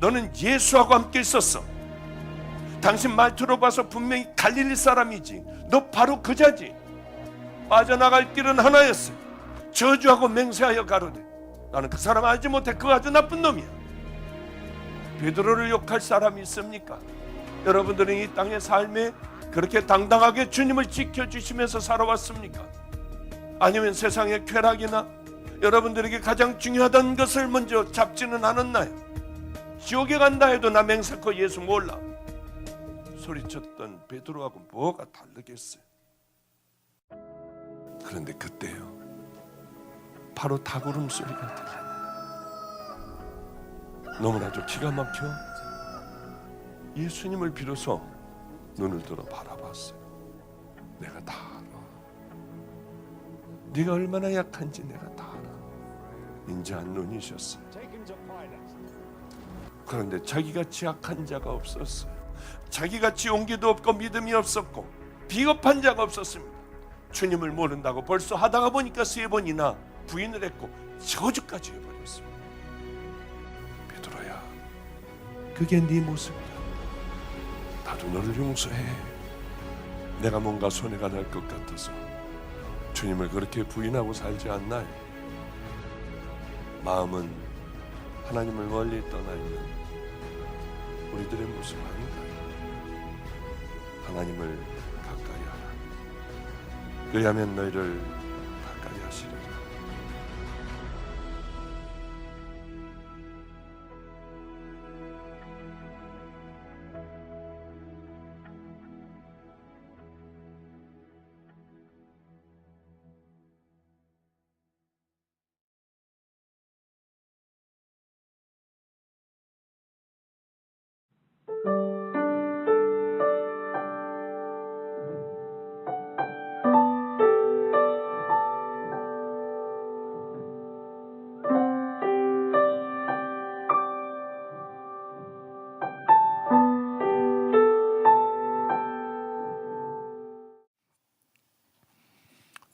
너는 예수하고 함께 있었어. 당신 말투로 봐서 분명히 갈릴리 사람이지. 너 바로 그자지. 빠져나갈 길은 하나였어. 저주하고 맹세하여 가로되 나는 그 사람 알지 못해. 그 아주 나쁜 놈이야. 베드로를 욕할 사람이 있습니까? 여러분들은 이 땅의 삶에 그렇게 당당하게 주님을 지켜주시면서 살아왔습니까? 아니면 세상의 쾌락이나 여러분들에게 가장 중요하던 것을 먼저 잡지는 않았나요? 지옥에 간다 해도 나 맹세코 예수 몰라 소리쳤던 베드로하고 뭐가 다르겠어요? 그런데 그때요, 바로 닭울음 소리가 들려요. 너무나도 기가 막혀 예수님을 비로소 눈을 들어 바라봤어요. 내가 다 알아. 네가 얼마나 약한지 내가 다 알아. 인자한 눈이셨어요. 그런데 자기같이 약한 자가 없었어요. 자기같이 용기도 없고 믿음이 없었고 비겁한 자가 없었습니다. 주님을 모른다고 벌써 하다가 보니까 3번이나 부인을 했고 저주까지 해버렸습니다. 베드로야, 그게 네 모습이야. 나도 너를 용서해. 내가 뭔가 손해가 날 것 같아서 주님을 그렇게 부인하고 살지 않나요? 마음은 하나님을 멀리 떠나 있는 우리들의 모습 아닌가요? 하나님을 가까이 하라. 그리하면 너희를 가까이 하시리라.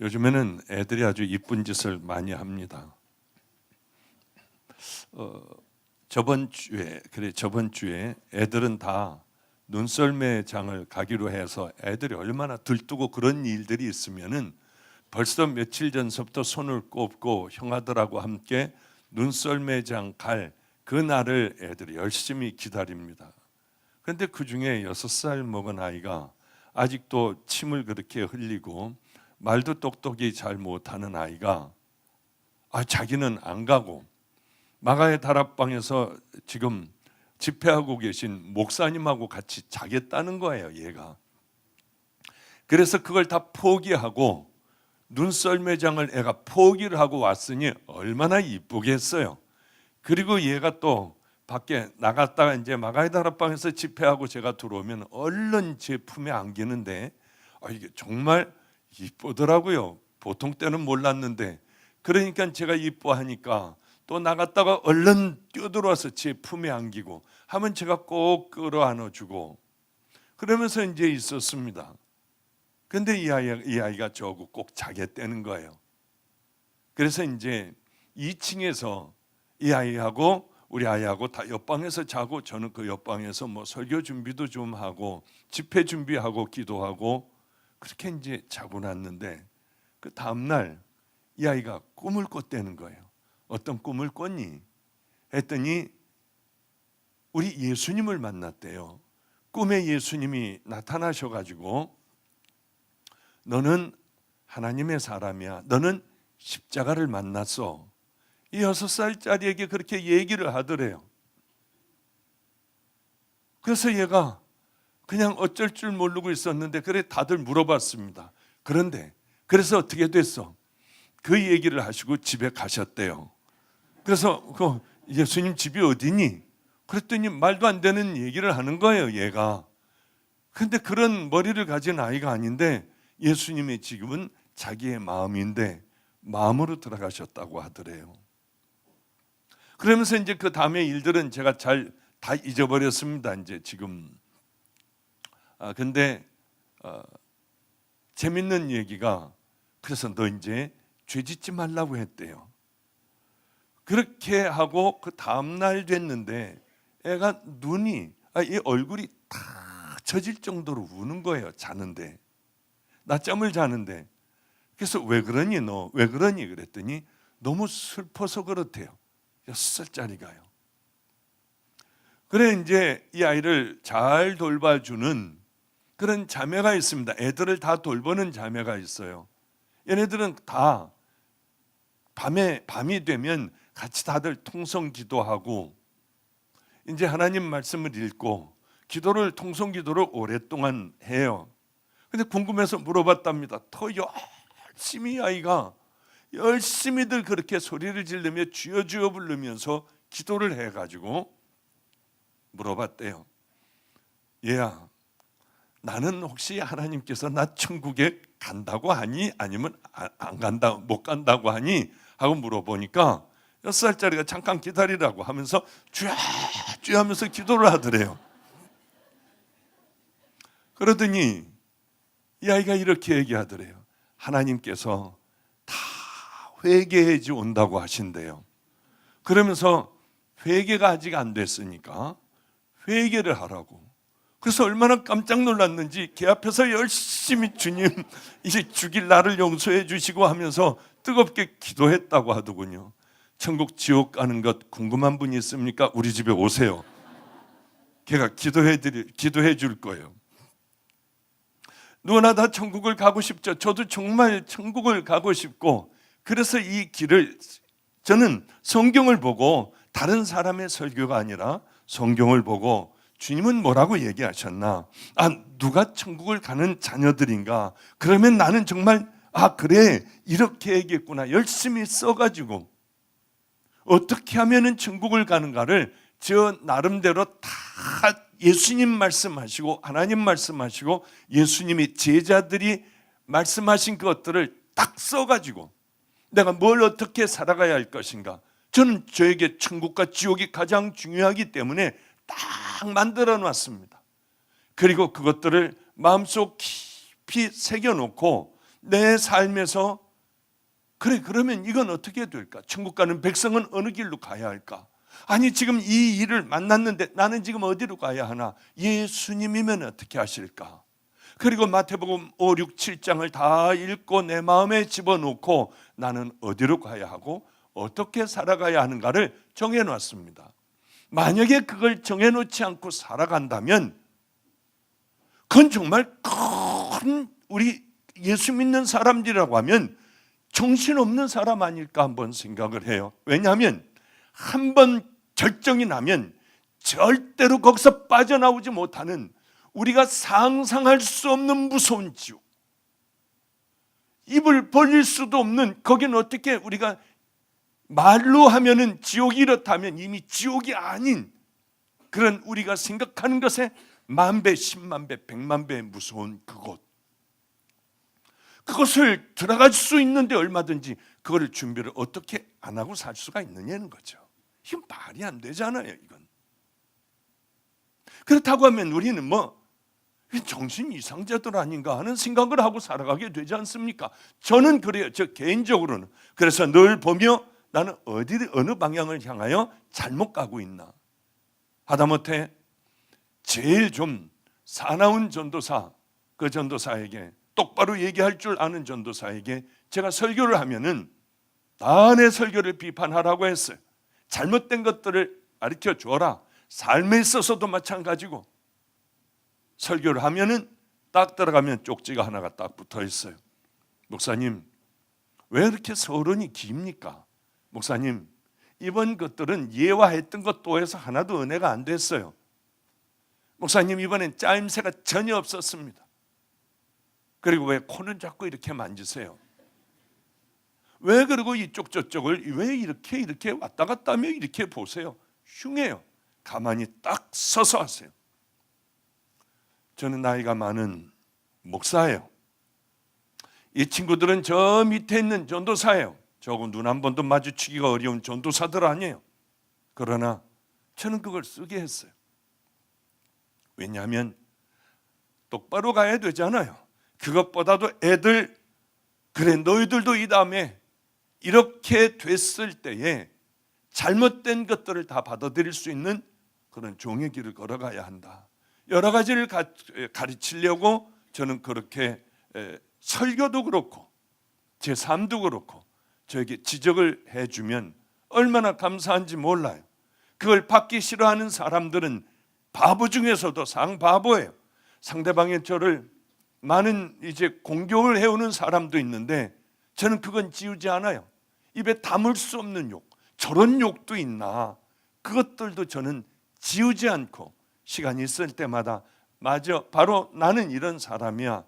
요즘에는 애들이 아주 이쁜 짓을 많이 합니다. 저번 주에 애들은 다 눈썰매 장을 가기로 해서 애들이 얼마나 들뜨고 그런 일들이 있으면은 벌써 며칠 전서부터 손을 꼽고 형아들하고 함께 눈썰매장 갈 그 날을 애들이 열심히 기다립니다. 그런데 그 중에 6살 먹은 아이가 아직도 침을 그렇게 흘리고 말도 똑똑히 잘 못하는 아이가 자기는 안 가고 마가의 다락방에서 지금 집회하고 계신 목사님하고 같이 자겠다는 거예요, 얘가. 그래서 그걸 다 포기하고 눈썰매장을 애가 포기를 하고 왔으니 얼마나 이쁘겠어요. 그리고 얘가 또 밖에 나갔다가 이제 마가의 다락방에서 집회하고 제가 들어오면 얼른 제 품에 안기는데 이게 정말 이쁘더라고요. 보통 때는 몰랐는데. 그러니까 제가 이뻐하니까 또 나갔다가 얼른 뛰어들어와서 제 품에 안기고 하면 제가 꼭 끌어안아주고 그러면서 이제 있었습니다. 근데 이 아이가 저하고 꼭 자겠다는 거예요. 그래서 이제 2층에서 이 아이하고 우리 아이하고 다 옆방에서 자고 저는 그 옆방에서 뭐 설교 준비도 좀 하고 집회 준비하고 기도하고 그렇게 이제 자고 났는데 그 다음날 이 아이가 꿈을 꿨다는 거예요. 어떤 꿈을 꿨니? 했더니 우리 예수님을 만났대요. 꿈에 예수님이 나타나셔가지고 너는 하나님의 사람이야. 너는 십자가를 만났어. 이 6살짜리에게 그렇게 얘기를 하더래요. 그래서 얘가 그냥 어쩔 줄 모르고 있었는데 그래 다들 물어봤습니다. 그런데 그래서 어떻게 됐어? 그 얘기를 하시고 집에 가셨대요. 그래서 그 예수님 집이 어디니? 그랬더니 말도 안 되는 얘기를 하는 거예요, 얘가. 근데 그런 머리를 가진 아이가 아닌데 예수님의 지금은 자기의 마음인데 마음으로 들어가셨다고 하더래요. 그러면서 이제 그 다음의 일들은 제가 잘 다 잊어버렸습니다. 이제 지금. 근데 재밌는 얘기가 그래서 너 이제 죄 짓지 말라고 했대요. 그렇게 하고 그 다음 날 됐는데 애가 눈이 이 얼굴이 다 젖을 정도로 우는 거예요. 자는데, 낮잠을 자는데. 그래서 왜 그러니 너? 왜 그러니? 그랬더니 너무 슬퍼서 그렇대요. 6살짜리가요. 그래 이제 이 아이를 잘 돌봐주는 그런 자매가 있습니다. 애들을 다 돌보는 자매가 있어요. 얘네들은 다 밤이 되면 같이 다들 통성 기도하고 이제 하나님 말씀을 읽고 기도를 통성 기도를 오랫동안 해요. 근데 궁금해서 물어봤답니다. 더 열심히 아이가 열심히들 그렇게 소리를 지르며 주여 주여 부르면서 기도를 해가지고 물어봤대요. 얘야, 나는 혹시 하나님께서 나 천국에 간다고 하니 아니면 안 간다 못 간다고 하니 하고 물어보니까 6살짜리가 잠깐 기다리라고 하면서 주야 주야 하면서 기도를 하더래요. 그러더니 이 아이가 이렇게 얘기하더래요. 하나님께서 다 회개해 주 온다고 하신대요. 그러면서 회개가 아직 안 됐으니까 회개를 하라고. 그래서 얼마나 깜짝 놀랐는지 걔 앞에서 열심히 주님 이제 죽일 나를 용서해 주시고 하면서 뜨겁게 기도했다고 하더군요. 천국 지옥 가는 것 궁금한 분이 있습니까? 우리 집에 오세요. 걔가 기도해 줄 거예요. 누구나 다 천국을 가고 싶죠. 저도 정말 천국을 가고 싶고, 그래서 이 길을 저는 성경을 보고, 다른 사람의 설교가 아니라 성경을 보고 주님은 뭐라고 얘기하셨나? 누가 천국을 가는 자녀들인가? 그러면 나는 정말 그래 이렇게 얘기했구나. 열심히 써가지고 어떻게 하면은 천국을 가는가를 저 나름대로 다 예수님 말씀하시고 하나님 말씀하시고 예수님이 제자들이 말씀하신 것들을 딱 써가지고 내가 뭘 어떻게 살아가야 할 것인가. 저는 저에게 천국과 지옥이 가장 중요하기 때문에 딱 만들어 놨습니다. 그리고 그것들을 마음속 깊이 새겨놓고 내 삶에서 그러면 이건 어떻게 될까? 천국 가는 백성은 어느 길로 가야 할까? 아니 지금 이 일을 만났는데 나는 지금 어디로 가야 하나? 예수님이면 어떻게 하실까? 그리고 마태복음 5, 6, 7장을 다 읽고 내 마음에 집어넣고 나는 어디로 가야 하고 어떻게 살아가야 하는가를 정해놨습니다. 만약에 그걸 정해놓지 않고 살아간다면 그건 정말 큰 우리 예수 믿는 사람들이라고 하면 정신없는 사람 아닐까 한번 생각을 해요. 왜냐하면 한번 결정이 나면 절대로 거기서 빠져나오지 못하는 우리가 상상할 수 없는 무서운 지옥, 입을 벌릴 수도 없는, 거기는 어떻게 우리가 말로 하면은 지옥이 이렇다면 이미 지옥이 아닌 그런 우리가 생각하는 것에 10,000배, 100,000배, 1,000,000배 무서운 그것을 들어갈 수 있는데 얼마든지 그거를 준비를 어떻게 안 하고 살 수가 있느냐는 거죠. 이건 말이 안 되잖아요. 이건 그렇다고 하면 우리는 정신 이상자들 아닌가 하는 생각을 하고 살아가게 되지 않습니까? 저는 그래요. 저 개인적으로는. 그래서 늘 보며 나는 어느 방향을 향하여 잘못 가고 있나. 하다못해 제일 좀 사나운 전도사, 그 전도사에게 똑바로 얘기할 줄 아는 전도사에게 제가 설교를 하면은 다 내 설교를 비판하라고 했어요. 잘못된 것들을 가르쳐 줘라. 삶에 있어서도 마찬가지고 설교를 하면은 딱 들어가면 쪽지가 하나가 딱 붙어 있어요. 목사님, 왜 이렇게 서론이 깁니까? 목사님, 이번 것들은 예화했던 것 또 해서 하나도 은혜가 안 됐어요. 목사님, 이번엔 짜임새가 전혀 없었습니다. 그리고 왜 코는 자꾸 이렇게 만지세요? 왜 그러고 이쪽 저쪽을 왜 이렇게 왔다 갔다 하며 이렇게 보세요? 흉해요. 가만히 딱 서서 하세요. 저는 나이가 많은 목사예요. 이 친구들은 저 밑에 있는 전도사예요. 저하고 눈 한 번도 마주치기가 어려운 전도사들 아니에요. 그러나 저는 그걸 쓰게 했어요. 왜냐하면 똑바로 가야 되잖아요. 그것보다도 애들, 그래 너희들도 이 다음에 이렇게 됐을 때에 잘못된 것들을 다 받아들일 수 있는 그런 종의 길을 걸어가야 한다. 여러 가지를 가르치려고 저는 그렇게 설교도 그렇고 제 삶도 그렇고 저에게 지적을 해주면 얼마나 감사한지 몰라요. 그걸 받기 싫어하는 사람들은 바보 중에서도 상바보예요. 상대방의 저를 많은 이제 공격을 해오는 사람도 있는데 저는 그건 지우지 않아요. 입에 담을 수 없는 욕, 저런 욕도 있나, 그것들도 저는 지우지 않고 시간이 있을 때마다 맞아, 바로 나는 이런 사람이야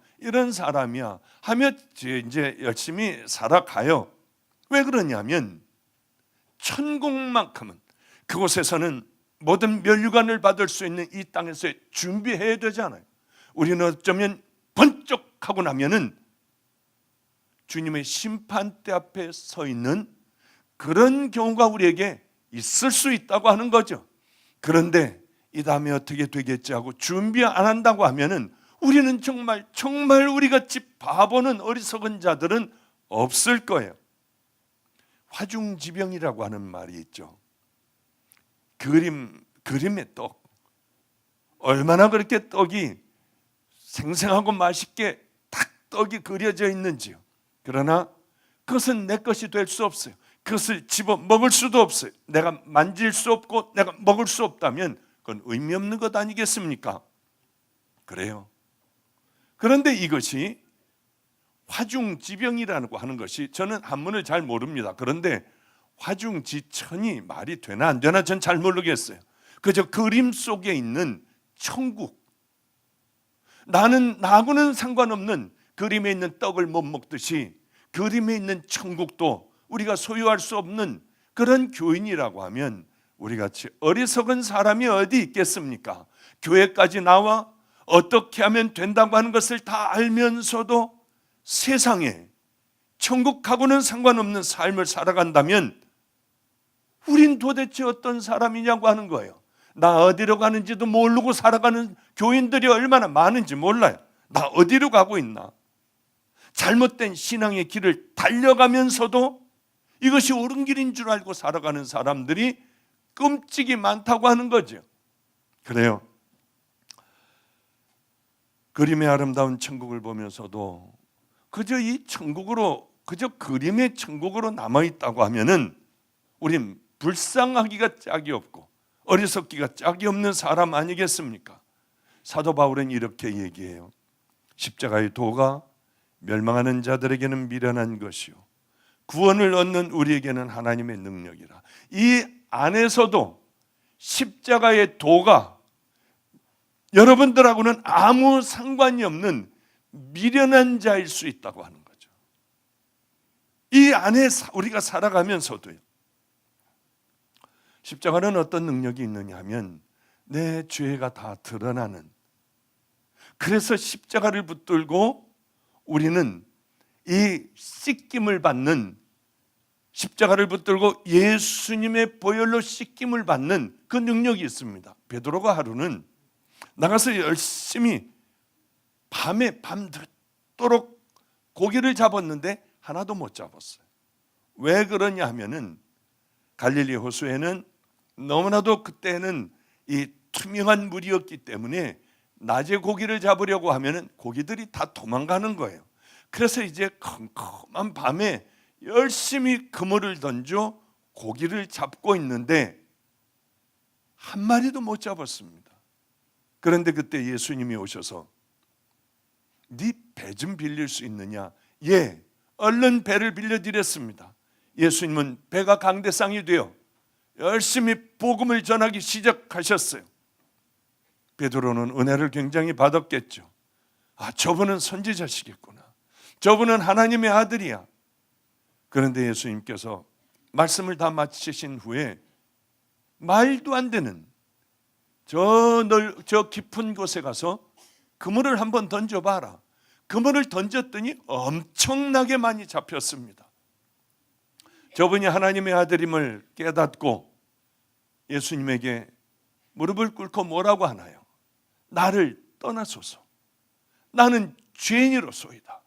하며 이제 열심히 살아가요. 왜 그러냐면 천국만큼은, 그곳에서는 모든 면류관을 받을 수 있는 이 땅에서 준비해야 되잖아요. 우리는 어쩌면 번쩍하고 나면은 주님의 심판대 앞에 서 있는 그런 경우가 우리에게 있을 수 있다고 하는 거죠. 그런데 이 다음에 어떻게 되겠지 하고 준비 안 한다고 하면은 우리는 정말 우리같이 바보는, 어리석은 자들은 없을 거예요. 화중지병이라고 하는 말이 있죠. 그림의 떡, 얼마나 그렇게 떡이 생생하고 맛있게 딱 떡이 그려져 있는지요. 그러나 그것은 내 것이 될 수 없어요. 그것을 집어 먹을 수도 없어요. 내가 만질 수 없고 내가 먹을 수 없다면 그건 의미 없는 것 아니겠습니까? 그래요. 그런데 이것이 화중지병이라고 하는 것이, 저는 한문을 잘 모릅니다. 그런데 화중지천이 말이 되나 안 되나 전 잘 모르겠어요. 그저 그림 속에 있는 천국, 나하고는 상관없는 그림에 있는 떡을 못 먹듯이 그림에 있는 천국도 우리가 소유할 수 없는 그런 교인이라고 하면 우리같이 어리석은 사람이 어디 있겠습니까? 교회까지 나와 어떻게 하면 된다고 하는 것을 다 알면서도 세상에 천국하고는 상관없는 삶을 살아간다면 우린 도대체 어떤 사람이냐고 하는 거예요. 나 어디로 가는지도 모르고 살아가는 교인들이 얼마나 많은지 몰라요. 나 어디로 가고 있나? 잘못된 신앙의 길을 달려가면서도 이것이 옳은 길인 줄 알고 살아가는 사람들이 끔찍이 많다고 하는 거죠. 그래요. 그림의 아름다운 천국을 보면서도 그저 이 천국으로, 그저 그림의 천국으로 남아있다고 하면은 우린 불쌍하기가 짝이 없고 어리석기가 짝이 없는 사람 아니겠습니까? 사도 바울은 이렇게 얘기해요. 십자가의 도가 멸망하는 자들에게는 미련한 것이요 구원을 얻는 우리에게는 하나님의 능력이라. 이 안에서도 십자가의 도가 여러분들하고는 아무 상관이 없는 미련한 자일 수 있다고 하는 거죠. 이 안에 우리가 살아가면서도요. 십자가는 어떤 능력이 있느냐 하면 내 죄가 다 드러나는, 그래서 십자가를 붙들고 우리는 이 씻김을 받는, 십자가를 붙들고 예수님의 보혈로 씻김을 받는 그 능력이 있습니다. 베드로가 하루는 나가서 열심히 밤에 밤늦도록 고기를 잡았는데 하나도 못 잡았어요. 왜 그러냐 하면은 갈릴리 호수에는 너무나도 그때는 이 투명한 물이었기 때문에 낮에 고기를 잡으려고 하면은 고기들이 다 도망가는 거예요. 그래서 이제 컴컴한 밤에 열심히 그물을 던져 고기를 잡고 있는데 한 마리도 못 잡았습니다. 그런데 그때 예수님이 오셔서 네 배 좀 빌릴 수 있느냐? 예, 얼른 배를 빌려드렸습니다. 예수님은 배가 강대상이 되어 열심히 복음을 전하기 시작하셨어요. 베드로는 은혜를 굉장히 받았겠죠. 아, 저분은 선지자시겠구나. 저분은 하나님의 아들이야. 그런데 예수님께서 말씀을 다 마치신 후에 말도 안 되는 저 깊은 곳에 가서 그물을 한번 던져봐라. 그물을 던졌더니 엄청나게 많이 잡혔습니다. 저분이 하나님의 아들임을 깨닫고 예수님에게 무릎을 꿇고 뭐라고 하나요? 나를 떠나소서. 나는 죄인이로소이다.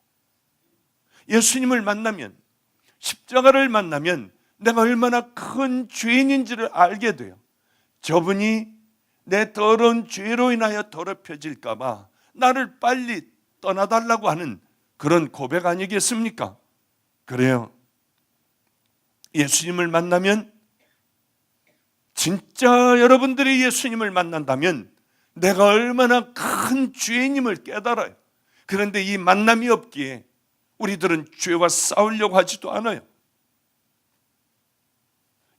예수님을 만나면, 십자가를 만나면 내가 얼마나 큰 죄인인지를 알게 돼요. 저분이 내 더러운 죄로 인하여 더럽혀질까 봐 나를 빨리 떠나달라고 하는 그런 고백 아니겠습니까? 그래요. 예수님을 만나면, 진짜 여러분들이 예수님을 만난다면 내가 얼마나 큰 죄인임을 깨달아요. 그런데 이 만남이 없기에 우리들은 죄와 싸우려고 하지도 않아요.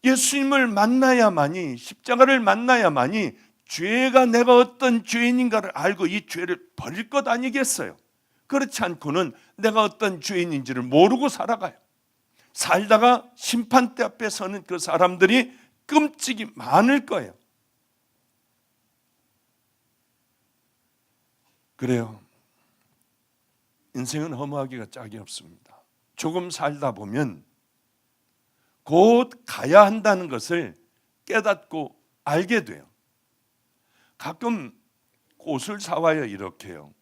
예수님을 만나야만이, 십자가를 만나야만이 죄가 내가 어떤 죄인인가를 알고 이 죄를 버릴 것 아니겠어요? 그렇지 않고는 내가 어떤 죄인인지를 모르고 살아가요. 살다가 심판대 앞에 서는 그 사람들이 끔찍이 많을 거예요. 그래요. 인생은 허무하기가 짝이 없습니다. 조금 살다 보면 곧 가야 한다는 것을 깨닫고 알게 돼요. 가끔 꽃을 사와요. 이렇게요.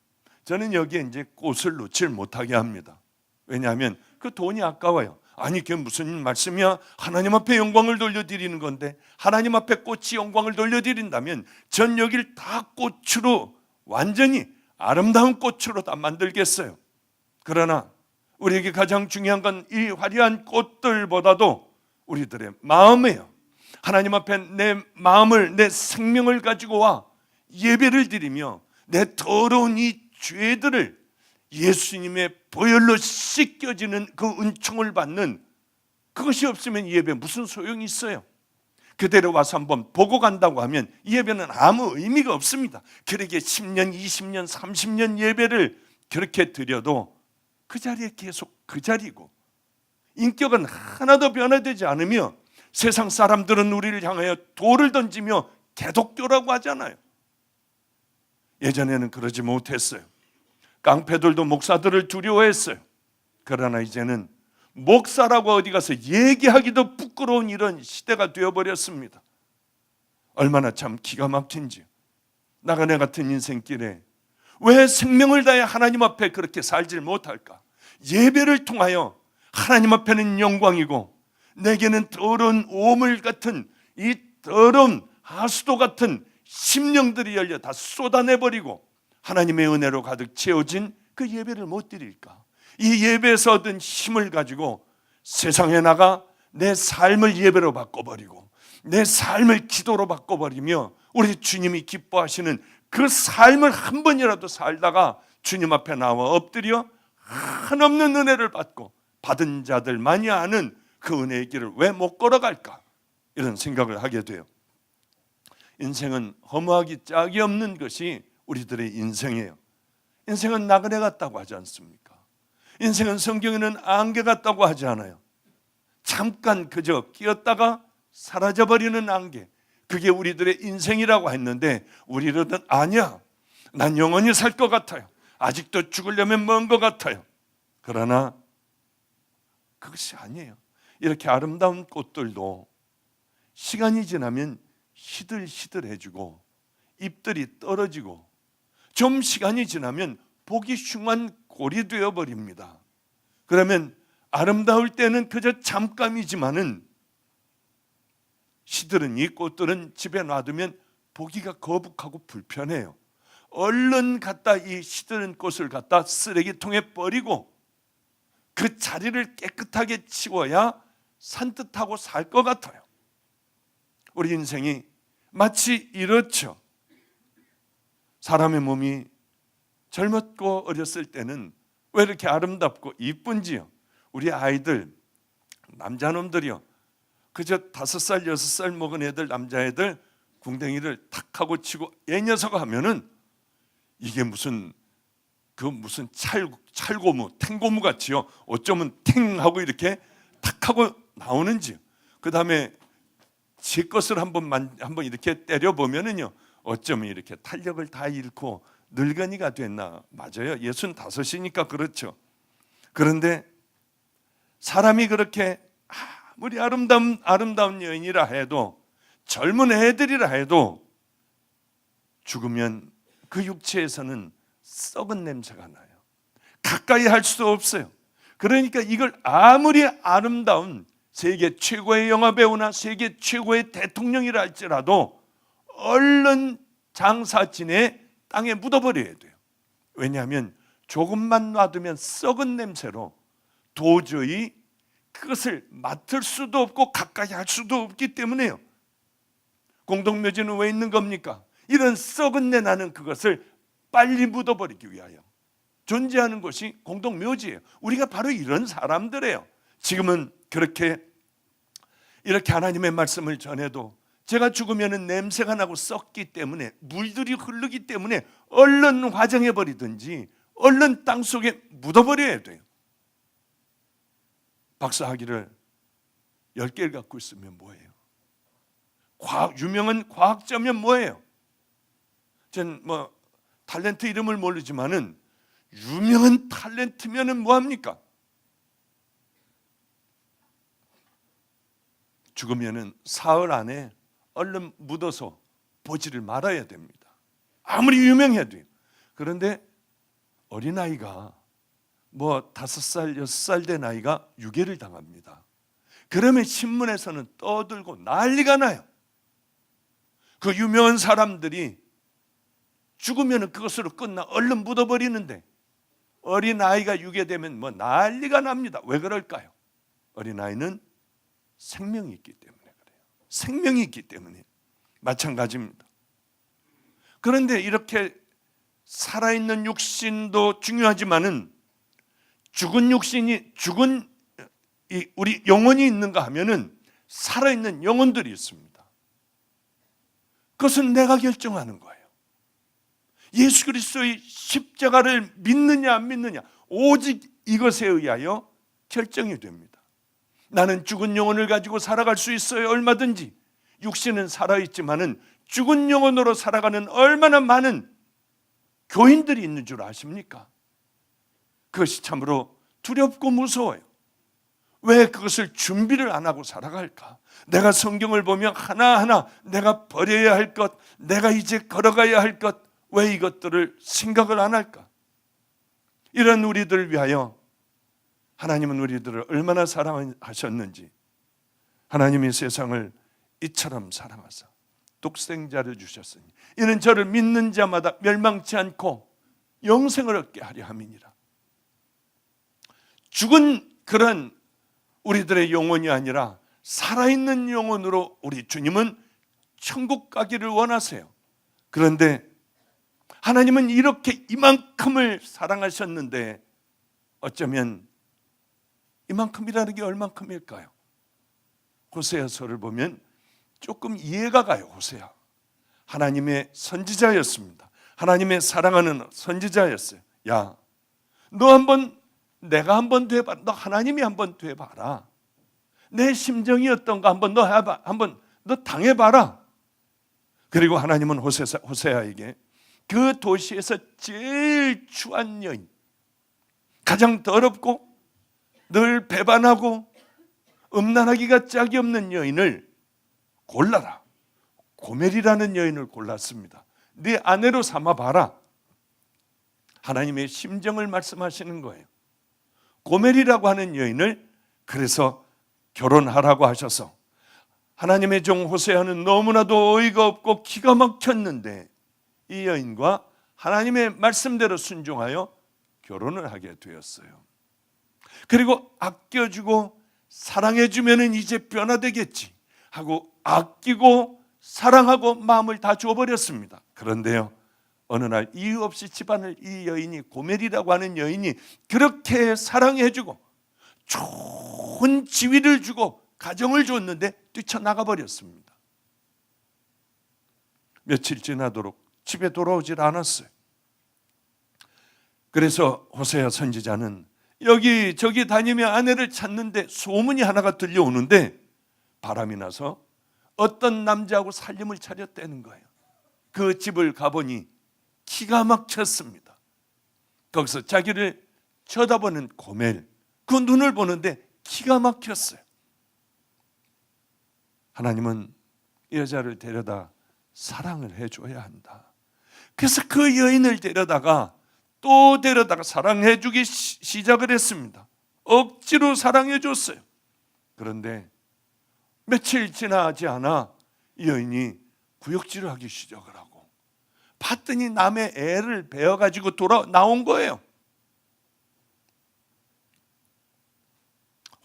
저는 여기에 이제 꽃을 놓질 못하게 합니다. 왜냐하면 그 돈이 아까워요. 아니 그게 무슨 말씀이야? 하나님 앞에 영광을 돌려드리는 건데, 하나님 앞에 꽃이 영광을 돌려드린다면 전 여기를 다 꽃으로, 완전히 아름다운 꽃으로 다 만들겠어요. 그러나 우리에게 가장 중요한 건 이 화려한 꽃들보다도 우리들의 마음이에요. 하나님 앞에 내 마음을, 내 생명을 가지고 와 예배를 드리며 내 더러운 이 죄들을 예수님의 보혈로 씻겨지는 그 은총을 받는, 그것이 없으면 이 예배 무슨 소용이 있어요? 그대로 와서 한번 보고 간다고 하면 이 예배는 아무 의미가 없습니다. 그러게 10년, 20년, 30년 예배를 그렇게 드려도 그 자리에 계속 그 자리고, 인격은 하나도 변화되지 않으며 세상 사람들은 우리를 향하여 돌을 던지며 개독교라고 하잖아요. 예전에는 그러지 못했어요. 깡패들도 목사들을 두려워했어요. 그러나 이제는 목사라고 어디 가서 얘기하기도 부끄러운 이런 시대가 되어버렸습니다. 얼마나 참 기가 막힌지요. 나그네 같은 인생길에 왜 생명을 다해 하나님 앞에 그렇게 살질 못할까? 예배를 통하여 하나님 앞에는 영광이고 내게는 더러운 오물 같은, 이 더러운 하수도 같은 심령들이 열려 다 쏟아내버리고 하나님의 은혜로 가득 채워진 그 예배를 못 드릴까? 이 예배에서 얻은 힘을 가지고 세상에 나가 내 삶을 예배로 바꿔버리고 내 삶을 기도로 바꿔버리며 우리 주님이 기뻐하시는 그 삶을 한 번이라도 살다가 주님 앞에 나와 엎드려 한없는 은혜를 받고 받은 자들만이 아는 그 은혜의 길을 왜 못 걸어갈까? 이런 생각을 하게 돼요. 인생은 허무하기 짝이 없는 것이 우리들의 인생이에요. 인생은 나그네 같다고 하지 않습니까? 인생은 성경에는 안개 같다고 하지 않아요. 잠깐 그저 끼었다가 사라져버리는 안개, 그게 우리들의 인생이라고 했는데 우리들은 아니야, 난 영원히 살 것 같아요, 아직도 죽으려면 먼 것 같아요. 그러나 그것이 아니에요. 이렇게 아름다운 꽃들도 시간이 지나면 시들시들해지고 잎들이 떨어지고 좀 시간이 지나면 보기 흉한 골이 되어버립니다. 그러면 아름다울 때는 그저 잠깐이지만은 시들은 이 꽃들은 집에 놔두면 보기가 거북하고 불편해요. 얼른 갖다 이 시들은 꽃을 갖다 쓰레기통에 버리고 그 자리를 깨끗하게 치워야 산뜻하고 살 것 같아요. 우리 인생이 마치 이렇죠. 사람의 몸이 젊었고 어렸을 때는 왜 이렇게 아름답고 이쁜지요? 우리 아이들, 남자놈들이요, 그저 5살, 6살 먹은 애들, 남자애들 궁뎅이를 탁 하고 치고 애 녀석 하면은 이게 무슨 찰고무, 탱고무 같이요, 어쩌면 탱 하고 이렇게 탁 하고 나오는지요. 그 다음에 제 것을 한번 이렇게 때려보면은요, 어쩌면 이렇게 탄력을 다 잃고 늙은이가 됐나? 맞아요. 65이니까 그렇죠. 그런데 사람이 그렇게 아무리 아름다운 여인이라 해도, 젊은 애들이라 해도 죽으면 그 육체에서는 썩은 냄새가 나요. 가까이 할 수 없어요. 그러니까 이걸 아무리 아름다운 세계 최고의 영화배우나 세계 최고의 대통령이라 할지라도 얼른 장사진의 땅에 묻어버려야 돼요. 왜냐하면 조금만 놔두면 썩은 냄새로 도저히 그것을 맡을 수도 없고 가까이 할 수도 없기 때문에요. 공동묘지는 왜 있는 겁니까? 이런 썩은 내 나는 그것을 빨리 묻어버리기 위하여 존재하는 것이 공동묘지예요. 우리가 바로 이런 사람들이에요. 지금은 이렇게 하나님의 말씀을 전해도 제가 죽으면 냄새가 나고 썩기 때문에, 물들이 흐르기 때문에 얼른 화장해버리든지 얼른 땅속에 묻어버려야 돼요. 박사학위를 10개를 갖고 있으면 뭐예요? 유명한 과학자면 뭐예요? 전 탤런트 이름을 모르지만은 유명한 탤런트면은 뭐합니까? 죽으면은 사흘 안에 얼른 묻어서 보지를 말아야 됩니다. 아무리 유명해도요. 그런데 어린아이가 5살, 6살 된 아이가 유괴를 당합니다. 그러면 신문에서는 떠들고 난리가 나요. 그 유명한 사람들이 죽으면 그것으로 끝나 얼른 묻어버리는데 어린아이가 유괴되면 난리가 납니다. 왜 그럴까요? 어린아이는 생명이 있기 때문에 그래요. 생명이 있기 때문에. 마찬가지입니다. 그런데 이렇게 살아있는 육신도 중요하지만은 죽은 육신이 우리 영혼이 있는가 하면은 살아있는 영혼들이 있습니다. 그것은 내가 결정하는 거예요. 예수 그리스도의 십자가를 믿느냐 안 믿느냐 오직 이것에 의하여 결정이 됩니다. 나는 죽은 영혼을 가지고 살아갈 수 있어요. 얼마든지. 육신은 살아있지만은 죽은 영혼으로 살아가는 얼마나 많은 교인들이 있는 줄 아십니까? 그것이 참으로 두렵고 무서워요. 왜 그것을 준비를 안 하고 살아갈까? 내가 성경을 보면 하나하나 내가 버려야 할 것, 내가 이제 걸어가야 할 것, 왜 이것들을 생각을 안 할까? 이런 우리들을 위하여 하나님은 우리들을 얼마나 사랑하셨는지, 하나님이 세상을 이처럼 사랑하사 독생자를 주셨으니 이는 저를 믿는 자마다 멸망치 않고 영생을 얻게 하려 함이니라. 죽은 그런 우리들의 영혼이 아니라 살아있는 영혼으로 우리 주님은 천국 가기를 원하세요. 그런데 하나님은 이렇게 이만큼을 사랑하셨는데 어쩌면 이만큼이라는 게 얼만큼일까요? 호세아서를 보면 조금 이해가 가요. 호세아 하나님의 선지자였습니다. 하나님의 사랑하는 선지자였어요. 야, 내가 한번 돼봐. 너 하나님이 한번 돼봐라. 내 심정이 어떤가 한번 너 해봐. 한번 너 당해봐라. 그리고 하나님은 호세아에게 그 도시에서 제일 추한 여인, 가장 더럽고 늘 배반하고 음란하기가 짝이 없는 여인을 골라라. 고멜이라는 여인을 골랐습니다. 네 아내로 삼아봐라. 하나님의 심정을 말씀하시는 거예요. 고멜이라고 하는 여인을 그래서 결혼하라고 하셔서 하나님의 종 호세아는 너무나도 어이가 없고 기가 막혔는데 이 여인과 하나님의 말씀대로 순종하여 결혼을 하게 되었어요. 그리고 아껴주고 사랑해주면 이제 변화되겠지 하고 아끼고 사랑하고 마음을 다 줘버렸습니다. 그런데요, 어느 날 이유 없이 집안을 이 여인이, 고멜이라고 하는 여인이 그렇게 사랑해주고 좋은 지위를 주고 가정을 줬는데 뛰쳐나가 버렸습니다. 며칠 지나도록 집에 돌아오질 않았어요. 그래서 호세아 선지자는 여기저기 다니며 아내를 찾는데 소문이 하나가 들려오는데 바람이 나서 어떤 남자하고 살림을 차렸다는 거예요. 그 집을 가보니 기가 막혔습니다. 거기서 자기를 쳐다보는 고멜, 그 눈을 보는데 기가 막혔어요. 하나님은 이 여자를 데려다 사랑을 해줘야 한다. 그래서 그 여인을 데려다가 또 데려다가 사랑해주기 시작을 했습니다. 억지로 사랑해줬어요. 그런데 며칠 지나지 않아 이 여인이 구역질을 하기 시작을 하고, 봤더니 남의 애를 베어가지고 나온 거예요.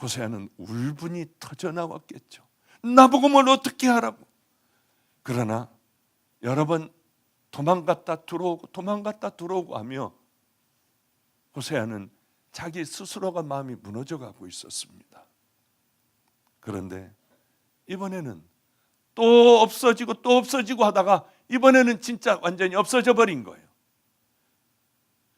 호세아는 울분이 터져나왔겠죠. 나보고 뭘 어떻게 하라고. 그러나 여러 번 도망갔다 들어오고 하며 호세아는 자기 스스로가 마음이 무너져가고 있었습니다. 그런데 이번에는 또 없어지고 하다가 이번에는 진짜 완전히 없어져 버린 거예요.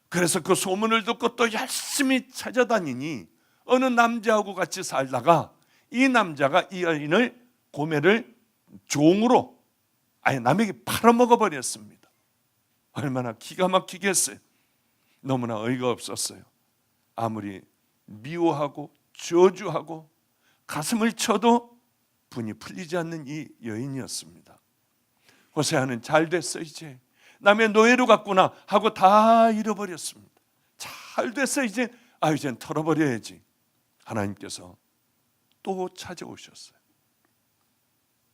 그래서 그 소문을 듣고 또 열심히 찾아다니니 어느 남자하고 같이 살다가 이 남자가 이 여인을, 고멜을 종으로 아예 남에게 팔아먹어 버렸습니다. 얼마나 기가 막히겠어요. 너무나 어이가 없었어요. 아무리 미워하고 저주하고 가슴을 쳐도 분이 풀리지 않는 이 여인이었습니다. 호세아는 잘 됐어, 이제 남의 노예로 갔구나 하고 다 잃어버렸습니다. 잘 됐어, 이젠 털어버려야지. 하나님께서 또 찾아오셨어요.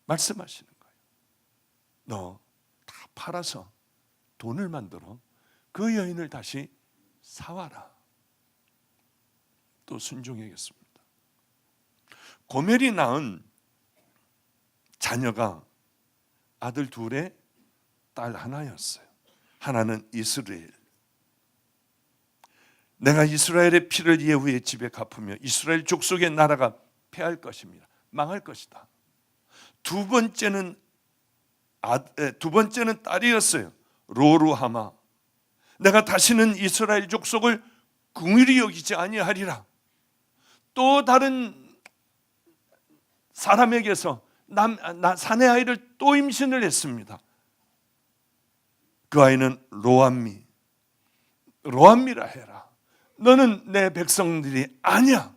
말씀하시는 거예요. 너 다 팔아서 돈을 만들어 그 여인을 다시 사와라. 또 순종하겠습니다. 고멜이 낳은 자녀가 아들 둘에 딸 하나였어요. 하나는 이스라엘. 내가 이스라엘의 피를 예후의 집에 갚으며 이스라엘 족속의 나라가 패할 것입니다. 망할 것이다. 두 번째는 딸이었어요. 로루하마. 내가 다시는 이스라엘 족속을 긍휼히 여기지 아니하리라. 또 다른 사람에게서 사내 아이를 또 임신을 했습니다. 그 아이는 로암미라 해라. 너는 내 백성들이 아니야.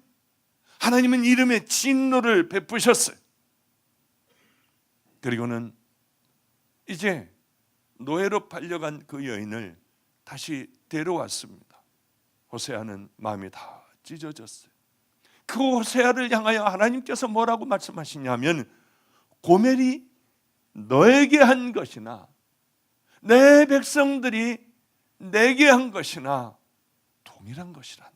하나님은 이름에 진노를 베푸셨어요. 그리고는 이제 노예로 팔려간 그 여인을 다시 데려왔습니다. 호세아는 마음이 다 찢어졌어요. 그 호세아를 향하여 하나님께서 뭐라고 말씀하시냐면, 고멜이 너에게 한 것이나 내 백성들이 내게 한 것이나 동일한 것이란다.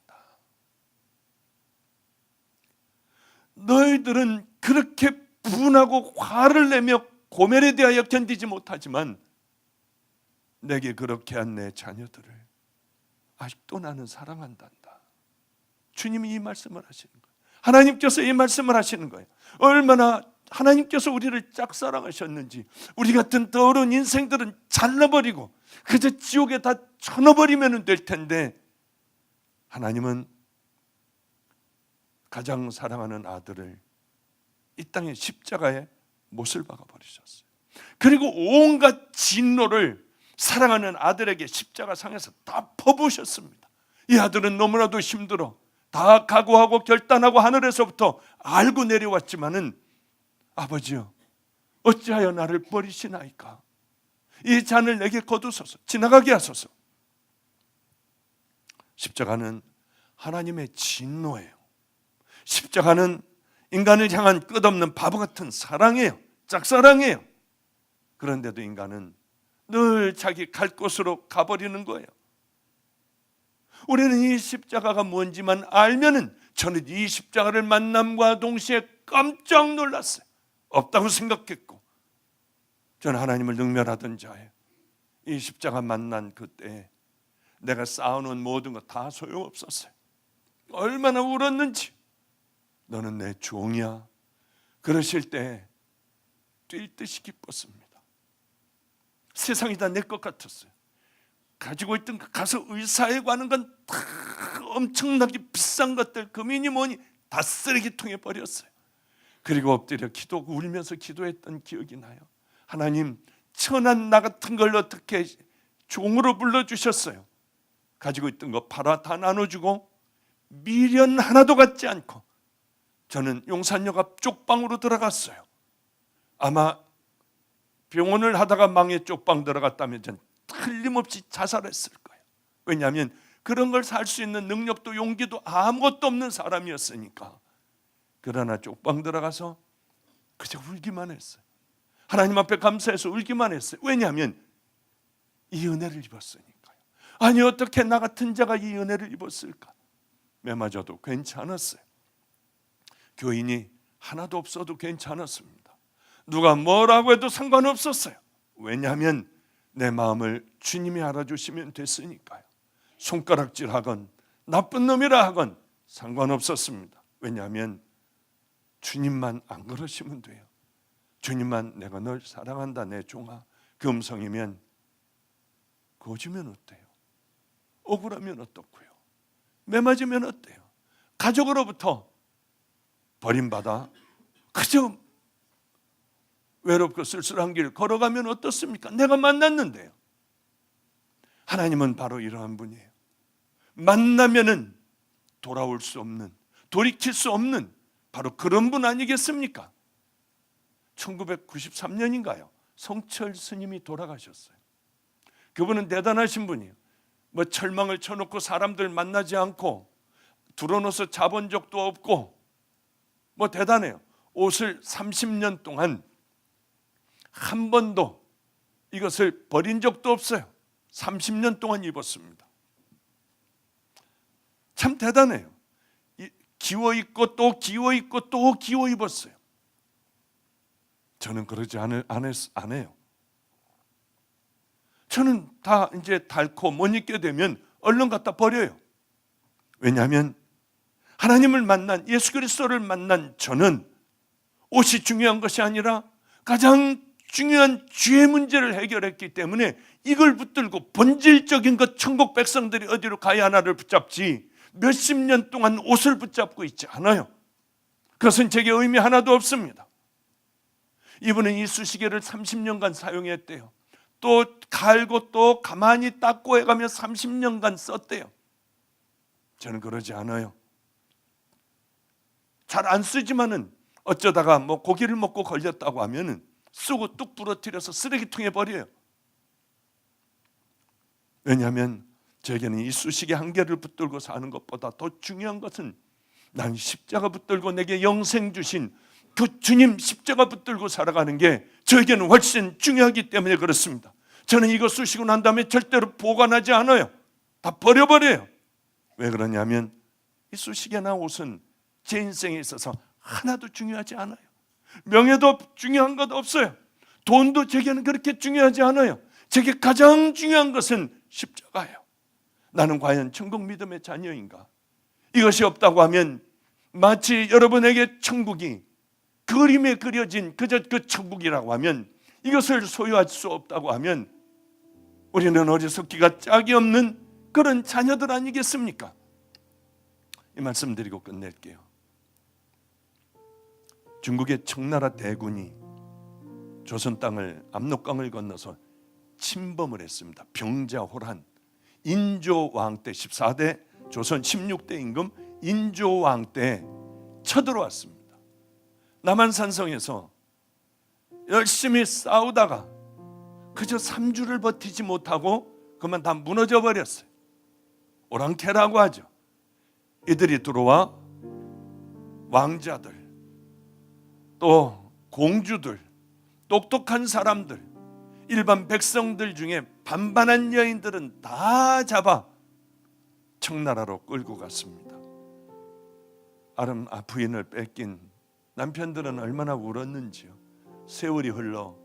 너희들은 그렇게 분하고 화를 내며 고멜에 대하여 견디지 못하지만 내게 그렇게 한 내 자녀들을 아직도 나는 사랑한단다. 주님이 이 말씀을 하시는 거예요. 하나님께서 이 말씀을 하시는 거예요. 얼마나 하나님께서 우리를 짝사랑하셨는지. 우리 같은 더러운 인생들은 잘라버리고 그저 지옥에 다 쳐넣어버리면 될 텐데, 하나님은 가장 사랑하는 아들을 이 땅의 십자가에 못을 박아버리셨어요. 그리고 온갖 진노를 사랑하는 아들에게 십자가 상에서 다 퍼부으셨습니다. 이 아들은 너무나도 힘들어 다 각오하고 결단하고 하늘에서부터 알고 내려왔지만은, 아버지여 어찌하여 나를 버리시나이까. 이 잔을 내게 거두소서, 지나가게 하소서. 십자가는 하나님의 진노예요. 십자가는 인간을 향한 끝없는 바보 같은 사랑이에요. 짝사랑이에요. 그런데도 인간은 늘 자기 갈 곳으로 가버리는 거예요. 우리는 이 십자가가 뭔지만 알면은, 저는 이 십자가를 만남과 동시에 깜짝 놀랐어요. 없다고 생각했고, 저는 하나님을 능멸하던 자예요. 이 십자가 만난 그때 내가 쌓아놓은 모든 거 다 소용없었어요. 얼마나 울었는지. 너는 내 종이야. 그러실 때 뛸 듯이 기뻤습니다. 세상이 다 내 것 같았어요. 가지고 있던 거, 가서 의사에 가는 건 다 엄청나게 비싼 것들, 금이니 뭐니 다 쓰레기통에 버렸어요. 그리고 엎드려 울면서 기도했던 기억이 나요. 하나님, 천한 나 같은 걸 어떻게 종으로 불러주셨어요. 가지고 있던 거 팔아 다 나눠주고 미련 하나도 갖지 않고 저는 용산역 앞 쪽방으로 들어갔어요. 아마 병원을 하다가 망해 쪽방 들어갔다면 전 틀림없이 자살했을 거예요. 왜냐하면 그런 걸 살 수 있는 능력도 용기도 아무것도 없는 사람이었으니까. 그러나 쪽방 들어가서 그저 울기만 했어요. 하나님 앞에 감사해서 울기만 했어요. 왜냐하면 이 은혜를 입었으니까요. 아니 어떻게 나 같은 자가 이 은혜를 입었을까? 매맞아도 괜찮았어요. 교인이 하나도 없어도 괜찮았습니다. 누가 뭐라고 해도 상관없었어요. 왜냐하면 내 마음을 주님이 알아주시면 됐으니까요. 손가락질하건 나쁜 놈이라 하건 상관없었습니다. 왜냐하면 주님만 안 그러시면 돼요. 주님만 내가 널 사랑한다 내 종아, 그 음성이면 거지면 어때요? 억울하면 어떻고요? 매맞으면 어때요? 가족으로부터 버림받아 그저 외롭고 쓸쓸한 길 걸어가면 어떻습니까? 내가 만났는데요. 하나님은 바로 이러한 분이에요. 만나면은 돌아올 수 없는, 돌이킬 수 없는 바로 그런 분 아니겠습니까? 1993년인가요? 성철 스님이 돌아가셨어요. 그분은 대단하신 분이에요. 뭐 철망을 쳐놓고 사람들 만나지 않고 들어놓아서 자본 적도 없고 뭐 대단해요. 옷을 30년 동안 한 번도 이것을 버린 적도 없어요. 30년 동안 입었습니다. 참 대단해요. 기워 입고 또 기워 입고 또 기워 입었어요. 저는 그러지 안 해요. 저는 다 이제 닳고 못 입게 되면 얼른 갖다 버려요. 왜냐하면 하나님을 만난, 예수 그리스도를 만난 저는 옷이 중요한 것이 아니라 가장 중요한 죄의 문제를 해결했기 때문에 이걸 붙들고 본질적인 것, 천국 백성들이 어디로 가야 하나를 붙잡지 몇십 년 동안 옷을 붙잡고 있지 않아요. 그것은 제게 의미 하나도 없습니다. 이분은 이 수시계를 30년간 사용했대요. 또 갈고 또 가만히 닦고 해가며 30년간 썼대요. 저는 그러지 않아요. 잘 안 쓰지만은 어쩌다가 뭐 고기를 먹고 걸렸다고 하면은 쓰고 뚝 부러뜨려서 쓰레기통에 버려요. 왜냐하면 저에게는 이 수식의 한 개를 붙들고 사는 것보다 더 중요한 것은 난 십자가 붙들고 내게 영생 주신 그 주님 십자가 붙들고 살아가는 게 저에게는 훨씬 중요하기 때문에 그렇습니다. 저는 이거 쓰시고 난 다음에 절대로 보관하지 않아요. 다 버려버려요. 왜 그러냐면 이 수식이나 옷은 제 인생에 있어서 하나도 중요하지 않아요. 명예도 중요한 것 없어요. 돈도 제게는 그렇게 중요하지 않아요. 제게 가장 중요한 것은 십자가예요. 나는 과연 천국 믿음의 자녀인가? 이것이 없다고 하면 마치 여러분에게 천국이 그림에 그려진 그저 그 천국이라고 하면 이것을 소유할 수 없다고 하면 우리는 어리석기가 짝이 없는 그런 자녀들 아니겠습니까? 이 말씀 드리고 끝낼게요. 중국의 청나라 대군이 조선 땅을 압록강을 건너서 침범을 했습니다. 병자호란 인조왕 때 14대 조선 16대 임금 인조왕 때 쳐들어왔습니다. 남한산성에서 열심히 싸우다가 그저 3주를 버티지 못하고 그만 다 무너져 버렸어요. 오랑캐라고 하죠. 이들이 들어와 왕자들 또 공주들 똑똑한 사람들 일반 백성들 중에 반반한 여인들은 다 잡아 청나라로 끌고 갔습니다. 부인을 뺏긴 남편들은 얼마나 울었는지요. 세월이 흘러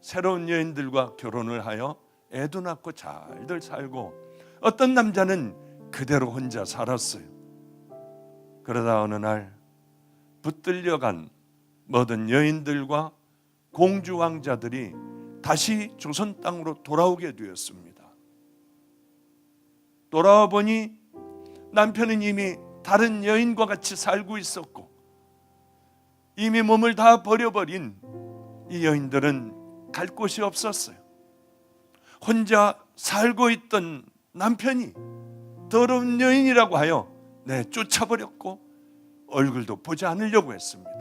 새로운 여인들과 결혼을 하여 애도 낳고 잘들 살고 어떤 남자는 그대로 혼자 살았어요. 그러다 어느 날 붙들려간 모든 여인들과 공주 왕자들이 다시 조선 땅으로 돌아오게 되었습니다. 돌아와 보니 남편은 이미 다른 여인과 같이 살고 있었고 이미 몸을 다 버려버린 이 여인들은 갈 곳이 없었어요. 혼자 살고 있던 남편이 더러운 여인이라고 하여 쫓아버렸고 얼굴도 보지 않으려고 했습니다.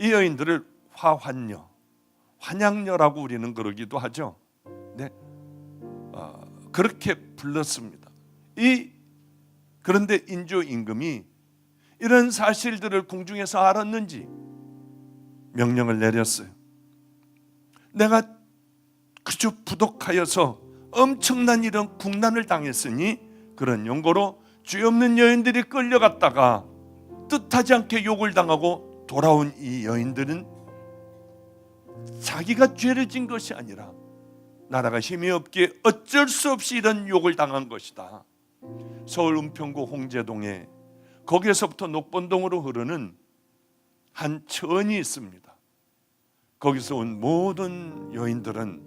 이 여인들을 화환녀, 환양녀라고 우리는 그러기도 하죠. 그렇게 불렀습니다. 그런데 인조 임금이 이런 사실들을 궁중에서 알았는지 명령을 내렸어요. 내가 그저 부독하여서 엄청난 이런 국난을 당했으니 그런 용고로 죄 없는 여인들이 끌려갔다가 뜻하지 않게 욕을 당하고 돌아온 이 여인들은 자기가 죄를 진 것이 아니라 나라가 힘이 없기에 어쩔 수 없이 이런 욕을 당한 것이다. 서울 은평구 홍제동에 거기에서부터 녹본동으로 흐르는 한 천이 있습니다. 거기서 온 모든 여인들은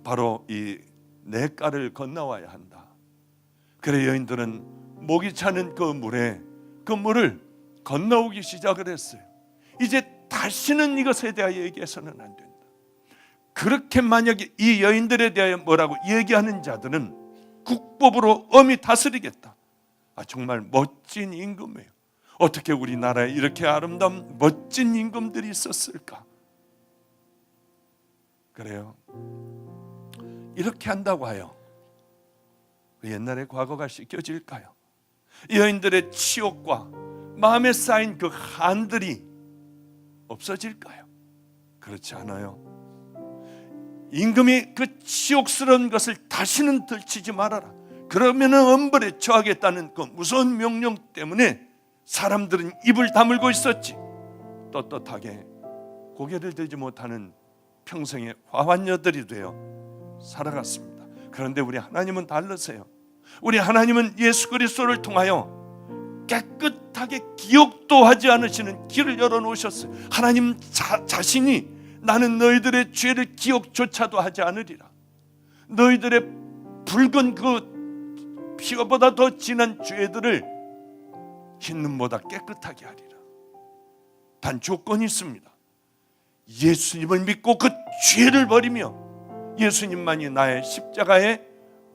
바로 이 냇가를 건너와야 한다. 그래 여인들은 목이 차는 그 물을 건너오기 시작을 했어요. 이제 다시는 이것에 대하여 얘기해서는 안 된다. 그렇게 만약에 이 여인들에 대하여 뭐라고 얘기하는 자들은 국법으로 엄히 다스리겠다. 정말 멋진 임금이에요. 어떻게 우리나라에 이렇게 아름다운 멋진 임금들이 있었을까? 그래요. 이렇게 한다고 하여 옛날의 과거가 씻겨질까요? 여인들의 치욕과 마음에 쌓인 그 한들이 없어질까요? 그렇지 않아요. 임금이 그 치욕스러운 것을 다시는 들치지 말아라. 그러면은 엄벌에 처하겠다는 그 무서운 명령 때문에 사람들은 입을 다물고 있었지. 떳떳하게 고개를 들지 못하는 평생의 화환녀들이 되어 살아갔습니다. 그런데 우리 하나님은 다르세요. 우리 하나님은 예수 그리스도를 통하여 깨끗하게 기억도 하지 않으시는 길을 열어놓으셨어요. 하나님 자신이 나는 너희들의 죄를 기억조차도 하지 않으리라. 너희들의 붉은 그 피보다 더 진한 죄들을 흰눈보다 깨끗하게 하리라. 단 조건이 있습니다. 예수님을 믿고 그 죄를 버리며 예수님만이 나의 십자가의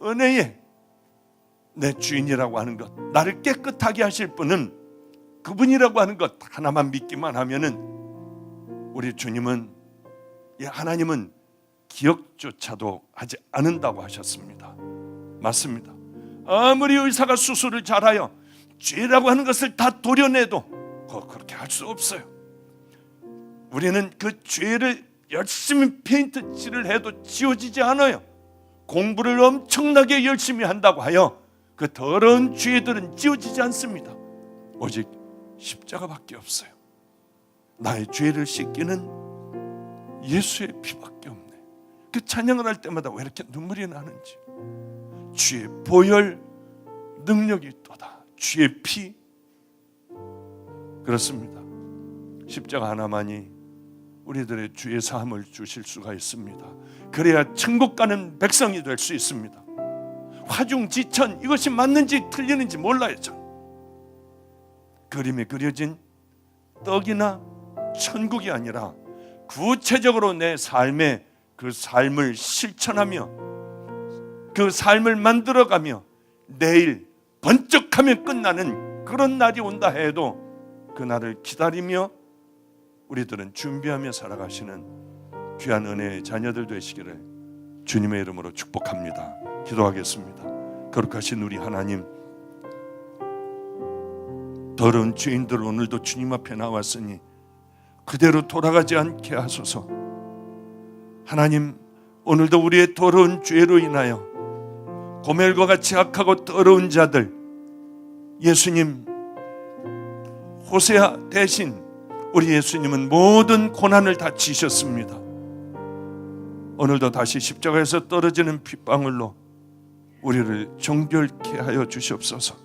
은혜에 내 주인이라고 하는 것, 나를 깨끗하게 하실 분은 그분이라고 하는 것 하나만 믿기만 하면은 우리 주님은, 하나님은 기억조차도 하지 않는다고 하셨습니다. 맞습니다. 아무리 의사가 수술을 잘하여 죄라고 하는 것을 다 도려내도 그렇게 할 수 없어요. 우리는 그 죄를 열심히 페인트 칠을 해도 지워지지 않아요. 공부를 엄청나게 열심히 한다고 하여 그 더러운 죄들은 지워지지 않습니다. 오직 십자가밖에 없어요. 나의 죄를 씻기는 예수의 피밖에 없네. 그 찬양을 할 때마다 왜 이렇게 눈물이 나는지. 주의 보혈 능력이 있도다. 주의 피. 그렇습니다. 십자가 하나만이 우리들의 죄 사함을 주실 수가 있습니다. 그래야 천국 가는 백성이 될 수 있습니다. 화중지천 이것이 맞는지 틀리는지 몰라요. 전 그림에 그려진 떡이나 천국이 아니라 구체적으로 내 삶에 그 삶을 실천하며 그 삶을 만들어가며 내일 번쩍하면 끝나는 그런 날이 온다 해도 그 날을 기다리며 우리들은 준비하며 살아가시는 귀한 은혜의 자녀들 되시기를 주님의 이름으로 축복합니다. 기도하겠습니다. 거룩하신 우리 하나님, 더러운 죄인들 오늘도 주님 앞에 나왔으니 그대로 돌아가지 않게 하소서. 하나님, 오늘도 우리의 더러운 죄로 인하여 고멜과 같이 악하고 더러운 자들, 예수님, 호세아 대신 우리 예수님은 모든 고난을 다 지셨습니다. 오늘도 다시 십자가에서 떨어지는 핏방울로 우리를 정결케 하여 주시옵소서.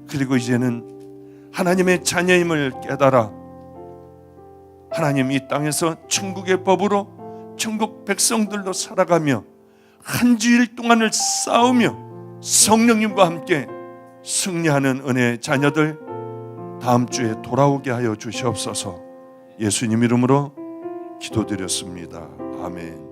그리고 이제는 하나님의 자녀임을 깨달아 하나님 이 땅에서 천국의 법으로 천국 백성들로 살아가며 한 주일 동안을 싸우며 성령님과 함께 승리하는 은혜의 자녀들 다음 주에 돌아오게 하여 주시옵소서. 예수님 이름으로 기도드렸습니다. 아멘.